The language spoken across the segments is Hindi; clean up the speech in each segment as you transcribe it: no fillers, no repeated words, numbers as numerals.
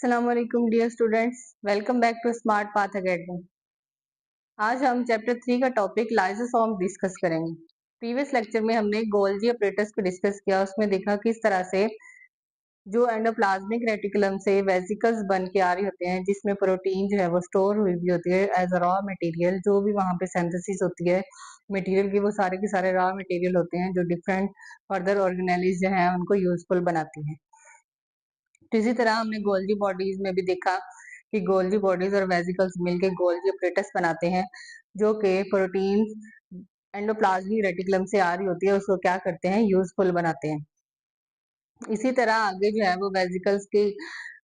अस्सलाम वालेकुम dear students, welcome back to smart path academy. आज हम चैप्टर 3 का टॉपिक लाइसोसोम डिस्कस करेंगे। प्रीवियस लेक्चर में हमने गोल्जी ऑपरेटर्स को डिस्कस किया। उसमें देखा किस तरह से जो एंडोप्लाज्मिक रेटिकुलम से वेसिकल्स बन के आ रही होते हैं, जिसमें प्रोटीन जो है वो स्टोर हुई भी होती है एज अ रॉ मटेरियल। जो भी वहाँ पे सिंथेसिस होती है मटेरियल की, वो सारे के सारे रॉ मटेरियल होते हैं जो डिफरेंट फर्दर ऑर्गेनेलिज जो है उनको यूजफुल बनाती हैं। तो इसी तरह हमने गोल्जी बॉडीज में भी देखा कि गोल्जी बॉडीज और वेसिकल्स मिलके गोल्जी ऑपरेटस बनाते हैं, जो कि प्रोटीन एंडोप्लाज्मिक रेटिकुलम से आ रही होती है, उसको क्या करते हैं, यूजफुल बनाते हैं। इसी तरह आगे जो है वो वेसिकल्स की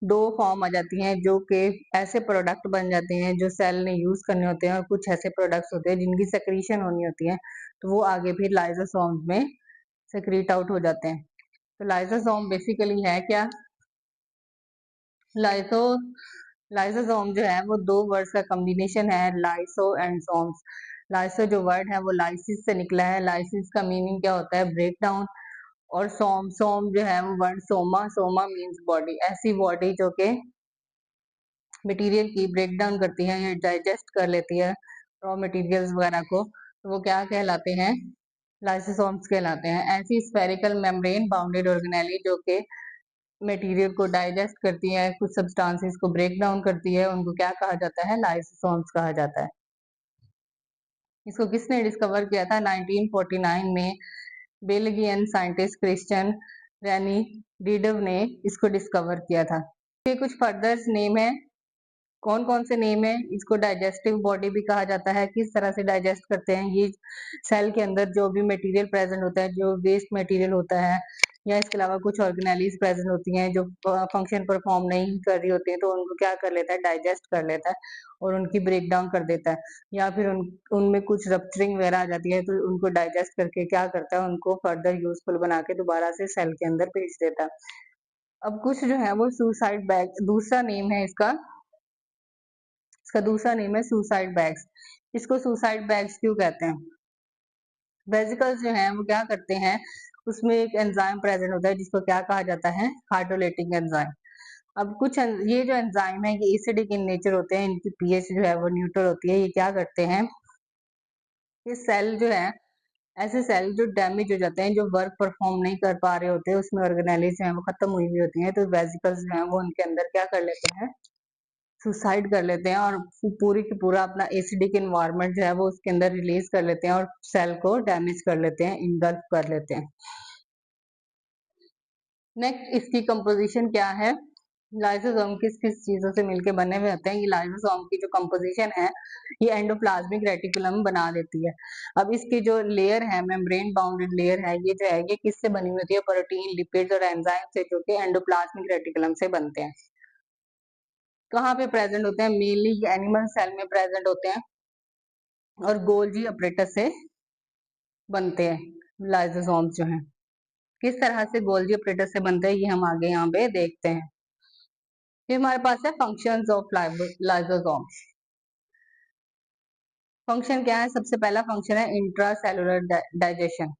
दो फॉर्म आ जाती हैं, जो कि ऐसे प्रोडक्ट बन जाते हैं जो सेल ने यूज करने होते हैं, और कुछ ऐसे प्रोडक्ट्स होते हैं जिनकी सेक्रीशन होनी होती है, तो वो आगे फिर लाइसोसोम्स में सेक्रीट आउट हो जाते हैं। तो लाइसोसोम बेसिकली है क्या? लाइसो लाइसोसोम जो है वो दो वर्ड्स का कॉम्बिनेशन है, लाइसो एंड सोम्स। लाइसो जो वर्ड है वो लाइसिस से निकला है। लाइसिस का मीनिंग क्या होता है? Break down. और सोम सोम जो है वो word soma, soma means body. ऐसी बॉडी जो के मटेरियल की ब्रेक डाउन करती है या डाइजेस्ट कर लेती है रॉ मटेरियल्स वगैरह को, तो वो क्या कहलाते हैं? लाइसोसोम्स कहलाते हैं। ऐसी स्फेरिकल मेम्ब्रेन बाउंडेड ऑर्गेनेली जो के मटेरियल को डाइजेस्ट करती है, कुछ सब्सटेंसेस को ब्रेक डाउन करती है, उनको क्या कहा जाता है? लाइसोसोम्स कहा जाता है। इसको किसने डिस्कवर किया था? 1949 में बेल्जियन साइंटिस्ट क्रिश्चियन रेनी डीडव ने इसको डिस्कवर किया था। ये कुछ फर्दर नेम है। कौन कौन से नेम है? इसको डाइजेस्टिव बॉडी भी कहा जाता है। किस तरह से डाइजेस्ट करते हैं? ये सेल के अंदर जो भी मटेरियल प्रेजेंट होता है, जो वेस्ट मटेरियल होता है, या इसके अलावा कुछ ऑर्गेनेलिज प्रेजेंट होती हैं जो फंक्शन परफॉर्म नहीं कर रही होती हैं, तो उनको क्या कर लेता है? डाइजेस्ट कर लेता है और उनकी ब्रेक डाउन कर देता है। या फिर उनमें कुछ रप्चरिंग वगैरह आ जाती है, तो उनको डाइजेस्ट करके क्या करता है? उनको फर्दर यूजफुल बना के दोबारा से सेल के अंदर भेज देता है। अब कुछ जो है वो सुसाइड बैग दूसरा नेम है इसका। इसका दूसरा नेम है सुसाइड बैग्स। इसको सुसाइड बैग्स क्यों कहते हैं? वेसिकल्स जो हैं वो क्या करते हैं, उसमें एक एंजाइम प्रेजेंट होता है जिसको क्या कहा जाता है? Hydrolytic enzyme. अब कुछ ये जो एंजाइम है ये एसिडिक इन नेचर होते हैं, इनकी पीएच जो है वो न्यूट्रल होती है। ये क्या करते हैं? ये सेल जो है, ऐसे सेल जो डैमेज हो जाते हैं, जो वर्क परफॉर्म नहीं कर पा रहे होते हैं, उसमें ऑर्गेनेलिज जो है वो खत्म हुई हुई होती हैं, तो वेसिकल्स जो है वो उनके अंदर क्या कर लेते हैं? सुसाइड कर लेते हैं और पूरी की पूरा अपना एसिडिक इन्वायरमेंट जो है वो उसके अंदर रिलीज कर लेते हैं और सेल को डैमेज कर लेते हैं, इंगल्फ कर लेते हैं। नेक्स्ट इसकी कंपोजिशन क्या है? लाइसोसोम किस किस चीजों से मिलके बने हुए होते हैं? ये लाइसोसोम की जो कंपोजिशन है ये एंडोप्लाज्मिक रेटिकुलम बना देती है। अब इसकी जो लेयर है, मेम्ब्रेन बाउंडेड लेयर है, ये जो है ये किससे बनी हुई होती है? प्रोटीन, लिपिड्स और एंजाइम से, जो कि एंडोप्लाज्मिक रेटिकुलम से बनते हैं। कहाँ पे प्रेजेंट होते हैं? मेनली एनिमल सेल में प्रेजेंट होते हैं और गोल्जी ऑपरेटस से बनते हैं लाइसोसोम्स जो हैं। किस तरह से गोल्जी ऑपरेटस से बनते हैं ये हम आगे यहाँ पे देखते हैं। फिर हमारे पास है फंक्शंस ऑफ लाइसोसोम्स। फंक्शन क्या है? सबसे पहला फंक्शन है इंट्रासेलुलर डाइजेशन।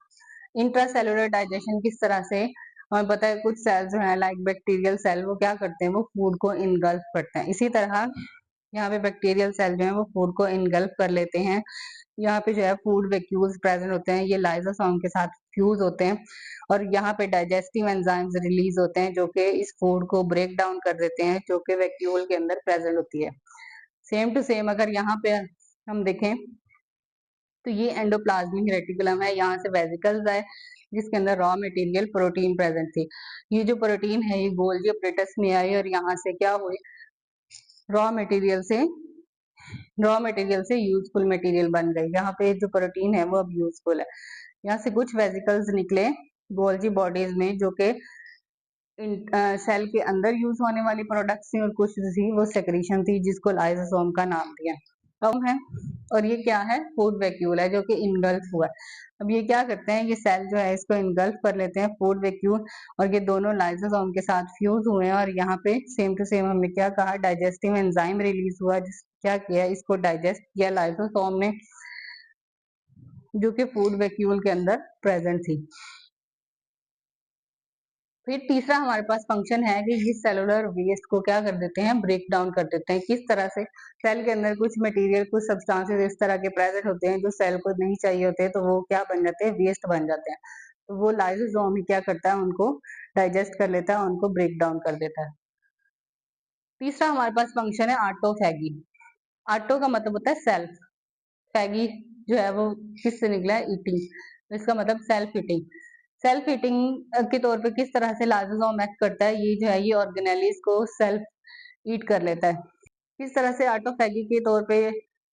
इंट्रासेलुलर डाइजेशन किस तरह से? हमें पता है कुछ सेल जो है लाइक बैक्टीरियल सेल, वो क्या करते हैं? वो फूड को इनगल्फ करते हैं। इसी तरह यहाँ पे बैक्टीरियल सेल जो है वो फूड को इनगल्फ कर लेते हैं। यहाँ पे जो है फूड वैक्यूल्स प्रेजेंट होते हैं, ये लाइसोसोम के साथ फ्यूज होते हैं और यहाँ पे डाइजेस्टिव एंजाइम्स रिलीज होते हैं जो कि इस फूड को ब्रेक डाउन कर देते हैं, जो कि वैक्यूल के अंदर प्रेजेंट होती है। सेम टू सेम अगर यहाँ पे हम देखें तो ये एंडोप्लाज्मिक रेटिकुलम है, यहाँ से वेसिकल्स है जिसके अंदर रॉ मटेरियल प्रोटीन प्रेजेंट थी। ये जो प्रोटीन है ये गोल्जी ऑपरेटस में आई और यहाँ से क्या हुई? रॉ मटेरियल से यूजफुल मटेरियल बन गई। यहाँ पे जो प्रोटीन है वो अब यूजफुल है। यहाँ से कुछ वेसिकल्स निकले गोल्जी बॉडीज में, जो कि सेल के अंदर यूज होने वाली प्रोडक्ट्स थी और कुछ थी वो सेक्रीशन थी जिसको लाइसोसोम का नाम दिया है। और ये क्या है? फूड वैक्यूल है जो कि इनगल्फ हुआ है। अब ये क्या करते हैं? ये सेल जो है इसको इनगल्फ कर लेते हैं, फूड वैक्यूल, और ये दोनों लाइसोसोम के साथ फ्यूज हुए हैं और यहाँ पे सेम टू सेम हमने क्या कहा? डाइजेस्टिव एंजाइम रिलीज हुआ, जिस क्या किया? इसको डाइजेस्ट किया लाइसोसोम ने, जो कि फूड वैक्यूल के अंदर प्रेजेंट थी। फिर तीसरा हमारे पास फंक्शन है कि इस सेलुलर वेस्ट को क्या कर देते हैं, ब्रेक डाउन कर देते हैं। किस तरह से, सेल के अंदर कुछ मटेरियल, कुछ सब्सटेंसेस इस तरह के प्रेजेंट होते हैं जो सेल को नहीं चाहिए होते, तो वो क्या बन जाते हैं, वेस्ट बन जाते हैं। तो वो लाइसोसोम ही क्या करता है, उनको डाइजेस्ट कर लेता है, उनको ब्रेक डाउन कर देता है। तीसरा हमारे पास फंक्शन है ऑटोफैगी। ऑटो का मतलब होता है सेल्फ, फैगी जो है वो किससे निकला है, ईटिंग, तो इसका मतलब सेल्फ ईटिंग। सेल्फ ईटिंग के तौर पे किस तरह से लाइसोसोम एक्ट करता है, ये जो है ये ऑर्गेनेलिस को सेल्फ ईट कर लेता है। किस तरह से ऑटोफैगी के तौर पे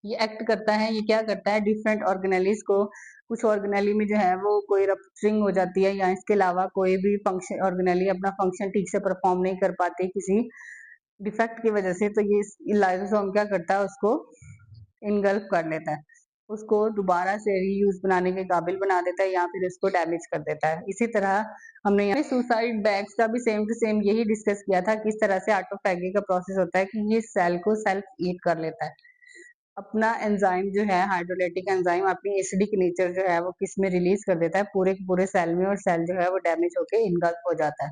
ये एक्ट करता है, ये क्या करता है, डिफरेंट ऑर्गेनेलिस को, कुछ ऑर्गेनेली में जो है वो कोई रप्चरिंग हो जाती है, या इसके अलावा कोई भी फंक्शन ऑर्गेनेली अपना फंक्शन ठीक से परफॉर्म नहीं कर पाती किसी डिफेक्ट की वजह से, तो ये लाइसोसोम क्या करता है, उसको इनगल्फ कर लेता है, उसको दोबारा से रीयूज बनाने के काबिल बना देता है, या फिर इसको डैमेज कर देता है। इसी तरह हमने यहाँ सुसाइड बैग्स का भी सेम टू सेम यही डिस्कस किया था, किस तरह से ऑटोफैगी का प्रोसेस होता है कि ये सेल को सेल्फ ईट कर लेता है। अपना एंजाइम जो है, हाइड्रोलाइटिक एंजाइम, अपनी एसिडिक नेचर जो है वो किस में रिलीज कर देता है, पूरे के पूरे सेल में, और सेल जो है वो डैमेज होकर इनगल्फ हो जाता है।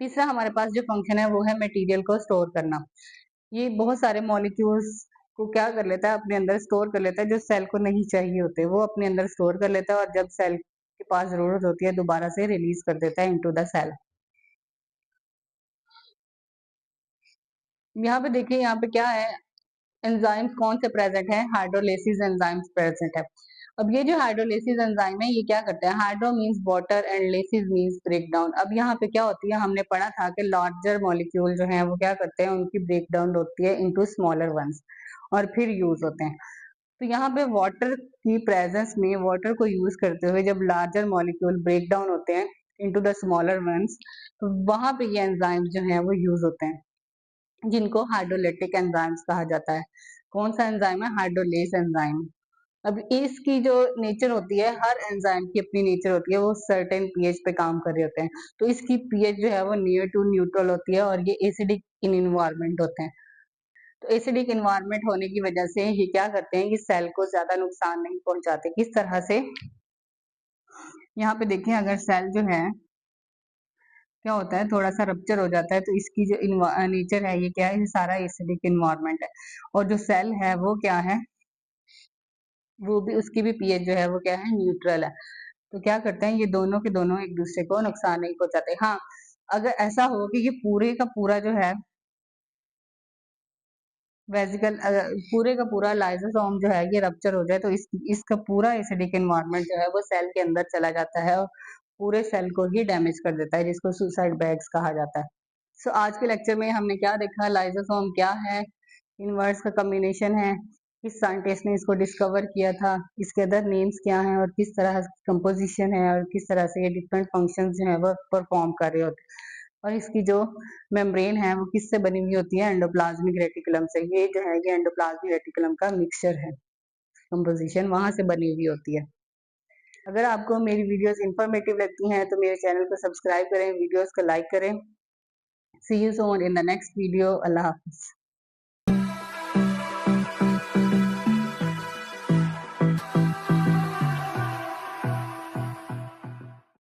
तीसरा हमारे पास जो फंक्शन है वो है मटेरियल को स्टोर करना। ये बहुत सारे मॉलिक्यूल्स को क्या कर लेता है, अपने अंदर स्टोर कर लेता है, जो सेल को नहीं चाहिए होते वो अपने अंदर स्टोर कर लेता है, और जब सेल के पास जरूरत होती है दोबारा से रिलीज कर देता है इनटू द सेल। यहाँ पे देखिए, यहाँ पे क्या है, एंजाइम्स कौन से प्रेजेंट है, हाइड्रोलाइसिस एंजाइम्स प्रेजेंट है। अब ये जो हाइड्रोलाइसिस एंजाइम है ये क्या करता है, hydro means water and lysis means break down. अब यहाँ पे क्या होती है, हमने पढ़ा था कि लार्जर मॉलिक्यूल जो है वो क्या करते हैं, उनकी ब्रेक डाउन होती है इनटू स्मॉलर वंस और फिर यूज होते हैं। तो यहाँ पे वाटर की प्रेजेंस में, वाटर को यूज करते हुए जब लार्जर मॉलिक्यूल ब्रेक डाउन होते हैं इनटू द स्मॉलर वंस, तो वहां पे ये एंजाइम जो है वो यूज होते हैं, जिनको हाइड्रोलाइटिक एंजाइम्स कहा जाता है। कौन सा एंजाइम है, हाइड्रोलेस एंजाइम। अब इसकी जो नेचर होती है, हर एंजाइम की अपनी नेचर होती है, वो सर्टेन पीएच पे काम कर रहे होते हैं, तो इसकी पीएच जो है वो नियर टू न्यूट्रल होती है, और ये एसिडिक इन इन्वायरमेंट होते हैं। तो एसिडिक इन्वायरमेंट होने की वजह से ये क्या करते हैं कि सेल को ज्यादा नुकसान नहीं पहुंचाते। किस तरह से, यहाँ पे देखें, अगर सेल जो है क्या होता है, थोड़ा सा रप्चर हो जाता है, तो इसकी जो नेचर है ये क्या है, ये सारा एसिडिक इन्वायरमेंट है, और जो सेल है वो क्या है, वो भी, उसकी भी पीएच जो है वो क्या है, न्यूट्रल है। तो क्या करते हैं, ये दोनों के दोनों एक दूसरे को नुकसान नहीं पहुंचाते। हाँ, अगर ऐसा हो कि ये पूरे का पूरा जो है वेजिकल, पूरे का पूरा लाइसोसोम जो है ये रप्चर हो जाए, तो इसका पूरा एसिडिक एनवायरनमेंट जो है वो सेल के अंदर चला जाता है, और पूरे सेल को ही डैमेज कर देता है, जिसको सुसाइड बैग्स कहा जाता है। सो आज के लेक्चर में हमने क्या देखा, लाइसोसोम क्या है, इन वर्ड्स का कॉम्बिनेशन है, किस साइंटिस्ट ने इसको डिस्कवर किया था, इसके अदर नेम्स क्या हैं, और किस तरह कंपोजिशन है, और किस तरह से ये डिफरेंट फंक्शंस जो है वो परफॉर्म कर रहे होते हैं, और इसकी जो मेम्ब्रेन है वो किससे बनी हुई होती है, एंडोप्लाज्मिक रेटिकुलम से। ये जो है ये एंडोप्लाज्मिक रेटिकुलम का मिक्सचर है, कंपोजिशन वहां से बनी हुई होती है। अगर आपको मेरी वीडियोस इंफॉर्मेटिव लगती हैं तो मेरे चैनल को सब्सक्राइब करें, वीडियोस को लाइक करें। See you soon in the next video. Allah Hafiz.